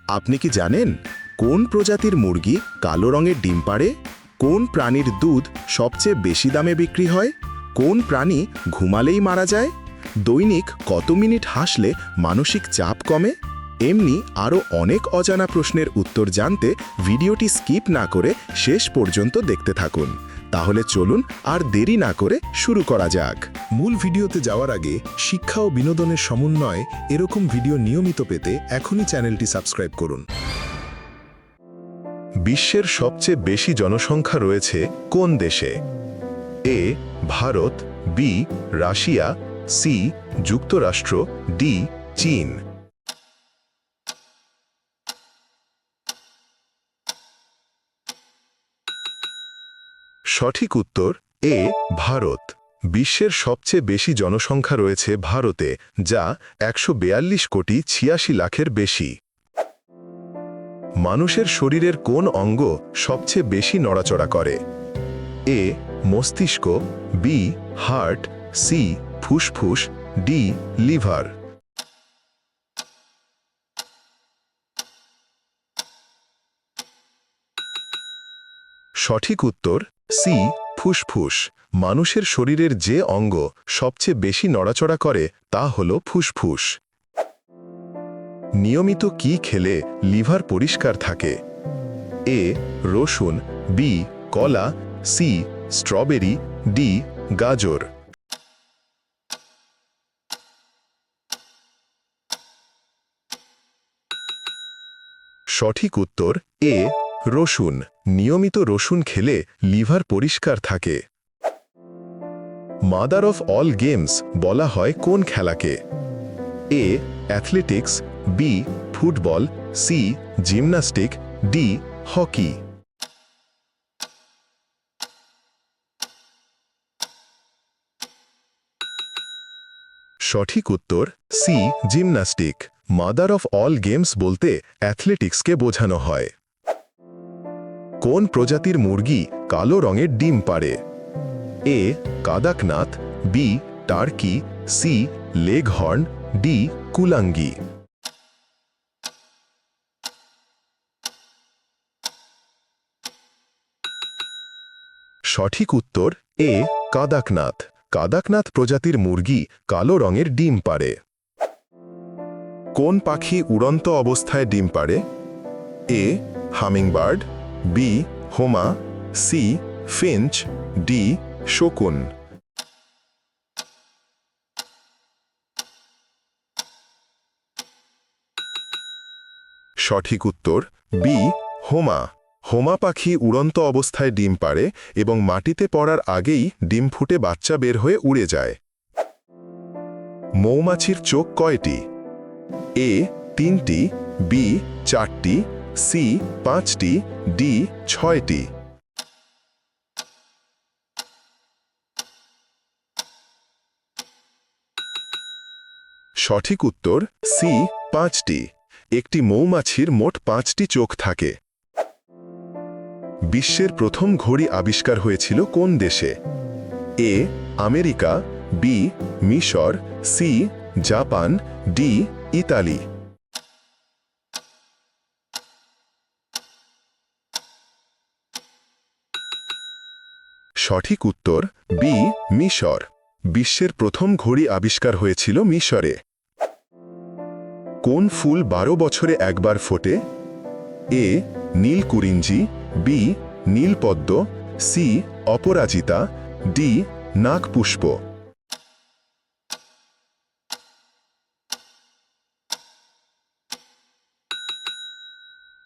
আপনি কি জানেন কোন প্রজাতির মুরগি কালো রঙের ডিম পাড়ে? কোন প্রাণীর দুধ সবচেয়ে বেশি দামে বিক্রি হয়? কোন প্রাণী ঘুমালেই মারা যায়? দৈনিক কত মিনিট হাসলে মানসিক চাপ কমে? এমনি আরও অনেক অজানা প্রশ্নের উত্তর জানতে ভিডিওটি স্কিপ না করে শেষ পর্যন্ত দেখতে থাকুন। তাহলে চলুন আর দেরি না করে শুরু করা যাক। মূল ভিডিওতে যাওয়ার আগে শিক্ষা ও বিনোদনের সমন্বয়ে এরকম ভিডিও নিয়মিত পেতে এখনই চ্যানেলটি সাবস্ক্রাইব করুন। বিশ্বের সবচেয়ে বেশি জনসংখ্যা রয়েছে কোন দেশে? এ ভারত, বি রাশিয়া, সি যুক্তরাষ্ট্র, ডি চীন। সঠিক উত্তর এ ভারত। বিশ্বের সবচেয়ে বেশি জনসংখ্যা রয়েছে ভারতে, যা ১৪২ কোটি ৮৬ লাখের বেশি। মানুষের শরীরের কোন অঙ্গ সবচেয়ে বেশি নড়াচড়া করে? এ মস্তিষ্ক, বি হার্ট, সি ফুসফুস, ডি লিভার। সঠিক উত্তর সি ফুসফুস। মানুষের শরীরের যে অঙ্গ সবচেয়ে বেশি নড়াচড়া করে তা হল ফুসফুস। নিয়মিত কি খেলে লিভার পরিষ্কার থাকে? এ রসুন, বি কলা, সি স্ট্রবেরি, ডি গাজর। সঠিক উত্তর এ রসুন। নিয়মিত রসুন খেলে লিভার পরিষ্কার থাকে। মাদার অফ অল গেমস বলা হয় কোন খেলাকে? A athletics, B football, C gymnastic, D hockey. সঠিক উত্তর C gymnastic. Mother of all games বলতে অ্যাথলেটিক্সকে বোঝানো হয়। কোন প্রজাতির মুরগি কালো রঙের ডিম পাড়ে? A Kadaknath, B turkey, C leghorn, D কুলাঙ্গি। সঠিক উত্তর এ কাদাকনাথ। কাদাকনাথ প্রজাতির মুরগি কালো রঙের ডিম পাড়ে। কোন পাখি উড়ন্ত অবস্থায় ডিম পাড়ে? এ হামিংবার্ড, বি হোমা, সি ফিঞ্চ, ডি শকুন। সঠিক উত্তর বি হোমা। হোমা পাখি উড়ন্ত অবস্থায় ডিম পাড়ে এবং মাটিতে পড়ার আগেই ডিম ফুটে বাচ্চা বের হয়ে উড়ে যায়। মৌমাছির চোখ কয়টি? এ ৩টি, বি ৪টি, সি ৫টি, ডি ৬টি। সঠিক উত্তর সি ৫টি। একটি মৌমাছির মোট ৫টি চোখ থাকে। বিশ্বের প্রথম ঘড়ি আবিষ্কার হয়েছিল কোন দেশে? এ আমেরিকা, বি মিশর, সি জাপান, ডি ইতালি। সঠিক উত্তর বি মিশর। বিশ্বের প্রথম ঘড়ি আবিষ্কার হয়েছিল মিশরে। কোন ফুল ১২ বছরে একবার ফোটে? এ নীলকুরিঞ্জি, বি নীলপদ্ম, সি অপরাজিতা, ডি নাগপুষ্প।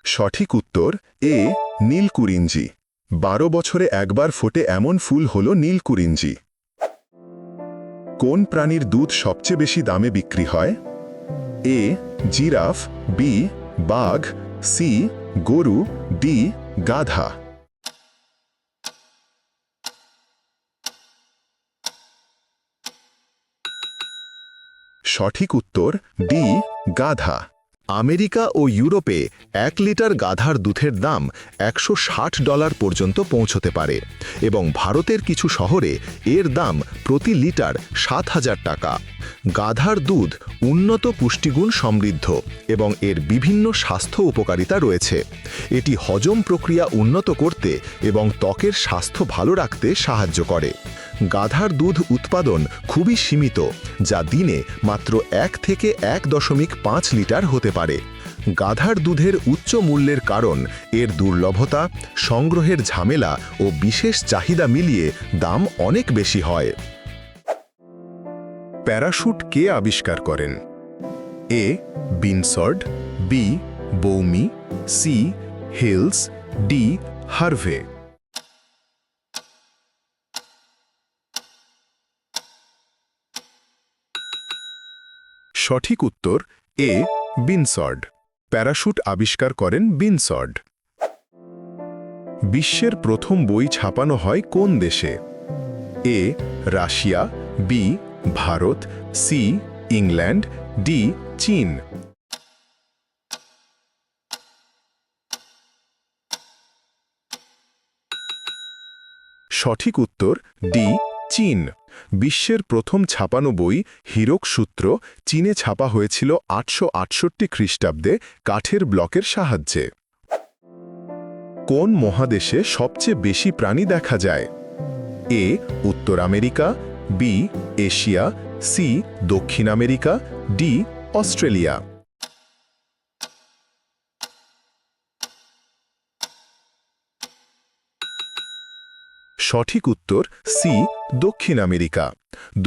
সঠিক উত্তর এ নীলকুরিঞ্জি। ১২ বছরে একবার ফোটে এমন ফুল হল নীলকুরিঞ্জি। কোন প্রাণীর দুধ সবচেয়ে বেশি দামে বিক্রি হয়? এ জিরাফ, বি বাঘ, সি গরু, ডি গাধা। সঠিক উত্তর ডি গাধা। আমেরিকা ও ইউরোপে 1 লিটার গাধার দুধের দাম $160 পর্যন্ত পৌঁছতে পারে এবং ভারতের কিছু শহরে এর দাম প্রতি লিটার 7,000 টাকা। গাধার দুধ উন্নত পুষ্টিগুণ সমৃদ্ধ এবং এর বিভিন্ন স্বাস্থ্য উপকারিতা রয়েছে। এটি হজম প্রক্রিয়া উন্নত করতে এবং ত্বকের স্বাস্থ্য ভালো রাখতে সাহায্য করে। গাধার দুধ উৎপাদন খুবই সীমিত, যা দিনে মাত্র 1 থেকে 1.5 লিটার হতে পারে। গাধার দুধের উচ্চ মূল্যের কারণ এর দুর্লভতা, সংগ্রহের ঝামেলা ও বিশেষ চাহিদা মিলিয়ে দাম অনেক বেশি হয়। প্যারাশুট কে আবিষ্কার করেন? এ. বিনসর্ড, বি. বৌমি, সি. হিলস, ডি. হার্ভে। সঠিক উত্তর এ. বিনসর্ড। প্যারাশুট আবিষ্কার করেন বিনসর্ড। বিশ্বের প্রথম বই ছাপানো হয় কোন দেশে? A. Russia, B. Bharat, C. England, D. চীন। সঠিক উত্তর ডি. চীন। বিশ্বের প্রথম ছাপানো বই হীরক সূত্র চীনে ছাপা হয়েছিল 868 খ্রিস্টাব্দে কাঠের ব্লকের সাহায্যে। কোন মহাদেশে সবচেয়ে বেশি প্রাণী দেখা যায়? এ. উত্তর আমেরিকা, বি. Asia, C. দক্ষিণ আমেরিকা, ডি. অস্ট্রেলিয়া। সঠিক উত্তর সি. দক্ষিণ আমেরিকা।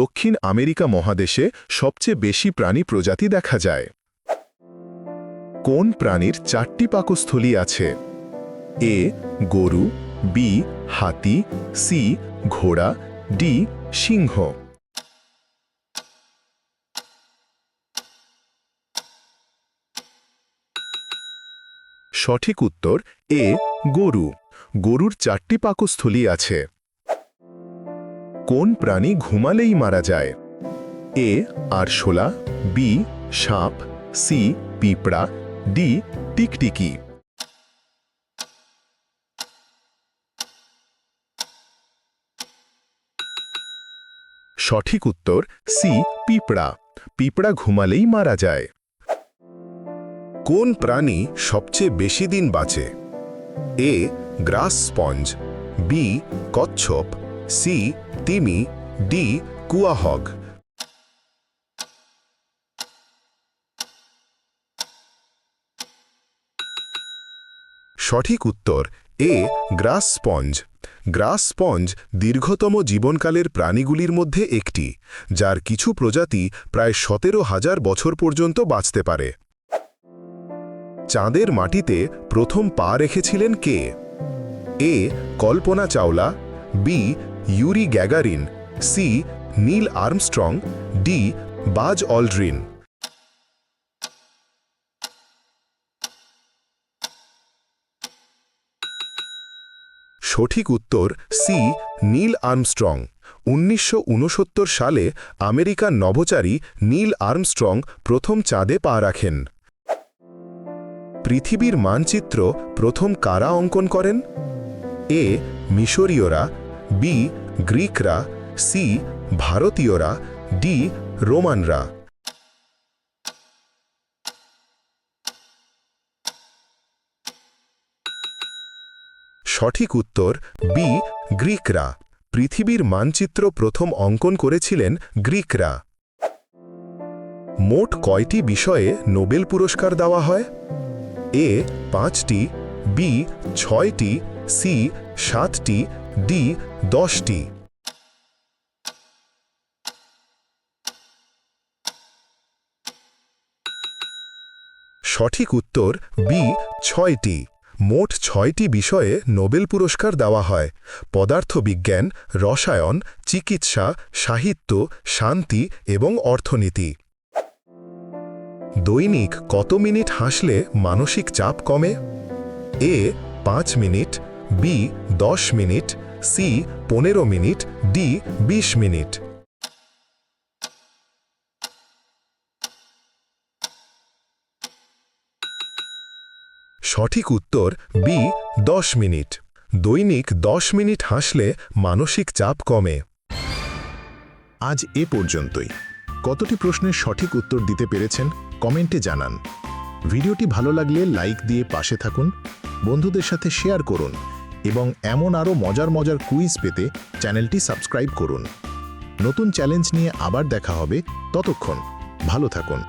দক্ষিণ আমেরিকা মহাদেশে সবচেয়ে বেশি প্রাণী প্রজাতি দেখা যায়। কোন প্রাণীর 4টি পাকস্থলী আছে? এ. গরু, বি. হাতি, সি. ঘোড়া, ডি. সিংহ। সঠিক উত্তর এ. গরু। গরুর 4টি পাকস্থলী আছে। কোন প্রাণী ঘুমালেই মারা যায়? এ. আরশোলা, বি. সাপ, সি. পিঁপড়া, ডি. টিকটিকি। সঠিক উত্তর সি. পিঁপড়া। পিঁপড়া ঘুমালেই মারা যায়। কোন প্রাণী সবচেয়ে বেশি দিন বাঁচে? এ. গ্রাস স্পঞ্জ, বি. কচ্ছপ, সি. তিমি, ডি. কুয়াহগ। সঠিক উত্তর এ. গ্রাস স্পঞ্জ। গ্রাস স্পঞ্জ দীর্ঘতম জীবনকালের প্রাণীগুলির মধ্যে একটি, যার কিছু প্রজাতি প্রায় 17,000 বছর পর্যন্ত বাঁচতে পারে। চাঁদের মাটিতে প্রথম পা রেখেছিলেন কে? A. Kalpana Chawla, B. Yuri Gagarin, C. Neil Armstrong, D. Buzz Aldrin. সঠিক উত্তর সি. Neil Armstrong. 1969 সালে আমেরিকার নভোচারী নীল আর্মস্ট্রং প্রথম চাঁদে পা রাখেন। পৃথিবীর মানচিত্র প্রথম কারা অঙ্কন করেন? এ. মিশরীয়রা, বি. গ্রিকরা, সি. ভারতীয়রা, ডি. রোমানরা। সঠিক উত্তর বি. গ্রিকরা। পৃথিবীর মানচিত্র প্রথম অঙ্কন করেছিলেন গ্রিকরা। মোট কয়টি বিষয়ে নোবেল পুরস্কার দেওয়া হয়? এ. 5টি, বি. 6টি, সি. 7টি, ডি. 10টি। সঠিক উত্তর বি. 6টি। মোট 6টি বিষয়ে নোবেল পুরস্কার দেওয়া হয়: পদার্থবিজ্ঞান, রসায়ন, চিকিৎসা, সাহিত্য, শান্তি এবং অর্থনীতি। দৈনিক কত মিনিট হাসলে মানসিক চাপ কমে? A. 5 minute, B. 10 minute, C. 15 minute, D. 20 minute. সঠিক উত্তর বি 10 মিনিট দৈনিক 10 মিনিট হাসলে মানসিক চাপ কমে। আজ এ পর্যন্তই। কতটি প্রশ্নের সঠিক উত্তর দিতে পেরেছেন কমেন্টে জানান। ভিডিওটি ভালো লাগলে লাইক দিয়ে পাশে থাকুন, বন্ধুদের সাথে শেয়ার করুন এবং এমন আরও মজার মজার কুইজ পেতে চ্যানেলটি সাবস্ক্রাইব করুন। নতুন চ্যালেঞ্জ নিয়ে আবার দেখা হবে, ততক্ষণ ভালো থাকুন।